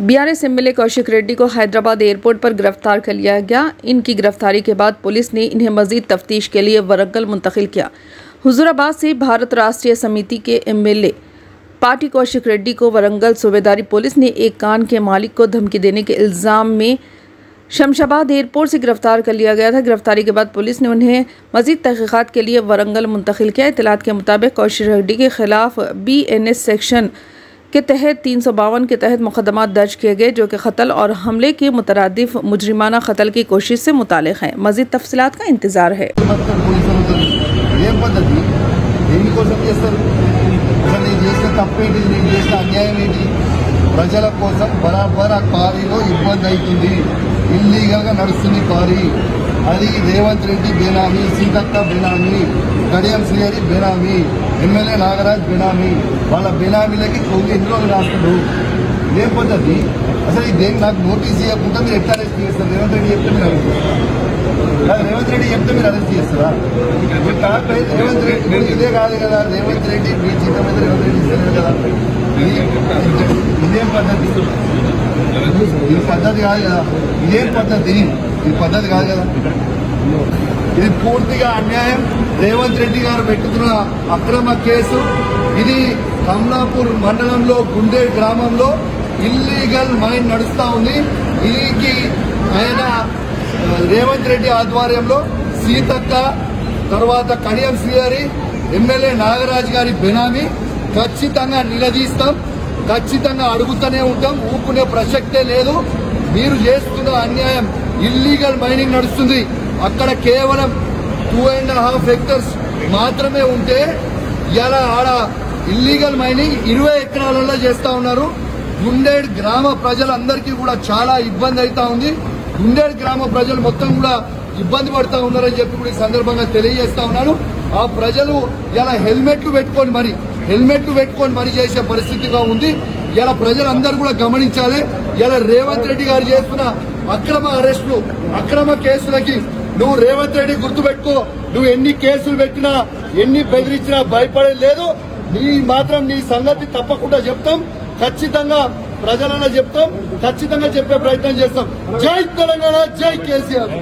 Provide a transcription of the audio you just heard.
BRS MLA Kaushik Reddy को Hyderabad airport पर गिरफ्तार कर लिया गया। इनकी गिरफ्तारी के बाद पुलिस ने इन्हें मजीद तफ्तीश के लिए वरंगल मुंतकिल किया। हुजूराबाद से भारत राष्ट्रीय समिति के एमएलए पार्टी कौशिक रेड्डी को वरंगल सूबेदारी पुलिस ने एक कान के मालिक को धमकी देने के इल्ज़ाम में शमशाबाद एयरपोर्ट से गिरफ्तार कर लिया गया था। गिरफ्तारी के बाद पुलिस ने उन्हें मजीद तहकीकात के लिए वरंगल मुंतकिल किया। इत्तलात के मुताबिक कौशिक रेड्डी के खिलाफ BNS सेक्शन के तहत 352 के तहत मुकदमा दर्ज किए गए, जो कि कत्ल और हमले के मुतरादिफ मुजरिमाना कत्ल की कोशिश से मुतालिक हैं। मजीद तफसीलात का इंतजार है। ప్రజల కోసం బరాబర్ ఆ కారీలో ఇబ్బంది అవుతుంది, ఇల్లీగల్గా నడుస్తుంది కారీ. అది రేవంత్ రెడ్డి బేనామీ, సీతక్క బేనామీ, కడియం శ్రీహరి బేనామీ, ఎమ్మెల్యే నాగరాజ్ బేనామీ. వాళ్ళ బేనామీలకి కొన్ని ఎన్ని రోజులు రాస్తాడు. ఏం పద్ధతి అసలు? దేనికి నాకు నోటీస్ ఇవ్వకుండా మీరు ఎట్లా అరెస్ట్ చేస్తారు? రేవంత్ రెడ్డి చెప్తే మీరు అరెస్ట్ చేస్తారు. రేవంత్ రెడ్డి చెప్తే మీరు అరెస్ట్ చేస్తారా? రేవంత్ రెడ్డి ఇదే కాదు కదా. రేవంత్ రెడ్డి మీ జీతం అయితే రేవంత్ రెడ్డి ఇస్తారు కదా. ఇదేం పద్ధతి? ఈ పద్ధతి కాదు కదా. ఇదేం పద్ధతి? ఈ పద్ధతి కాదు కదా. ఇది పూర్తిగా అన్యాయం. రేవంత్ రెడ్డి గారు పెట్టుకున్న అక్రమ కేసు ఇది. కమలాపూర్ మండలంలో గుండేడ్ గ్రామంలో ఇల్లీగల్ మైన్ నడుస్తా ఉంది. దీనికి ఆయన రేవంత్ రెడ్డి ఆధ్వర్యంలో సీతక్క, తర్వాత కడియం శ్రీహరి, ఎమ్మెల్యే నాగరాజ్ గారి బెనామీ. ఖచ్చితంగా నిలదీస్తాం, ఖచ్చితంగా అడుగుతూనే ఉంటాం. ఊపుకునే ప్రసక్తే లేదు. మీరు చేస్తున్న అన్యాయం. ఇల్లీగల్ మైనింగ్ నడుస్తుంది అక్కడ. కేవలం 2.5 హెక్టర్స్ మాత్రమే ఉంటే ఇలా ఆడ ఇల్లీగల్ మైనింగ్ 20 ఎకరాలలో చేస్తా ఉన్నారు. గుండేడ్ గ్రామ ప్రజలందరికీ కూడా చాలా ఇబ్బంది అవుతా ఉంది. గుండేడ్ గ్రామ ప్రజలు మొత్తం కూడా ఇబ్బంది పడుతూ ఉన్నారని చెప్పి కూడా ఈ సందర్భంగా తెలియజేస్తా ఉన్నాను. ఆ ప్రజలు ఇలా హెల్మెట్లు పెట్టుకొని మరి చేసే పరిస్థితిగా ఉంది. ఇలా ప్రజలందరూ కూడా గమనించాలి. ఇలా రేవంత్ రెడ్డి గారు చేస్తున్న అక్రమ అరెస్టులు, అక్రమ కేసులకి నువ్వు రేవంత్ రెడ్డి గుర్తుపెట్టుకో. నువ్వు ఎన్ని కేసులు పెట్టినా, ఎన్ని బెదిరించినా భయపడేది లేదు. నీ సంగతి తప్పకుండా చెప్తాం. ఖచ్చితంగా ప్రజలలో చెప్తాం. ఖచ్చితంగా చెప్పే ప్రయత్నం చేస్తాం. జై తెలంగాణ, జై కేసీఆర్.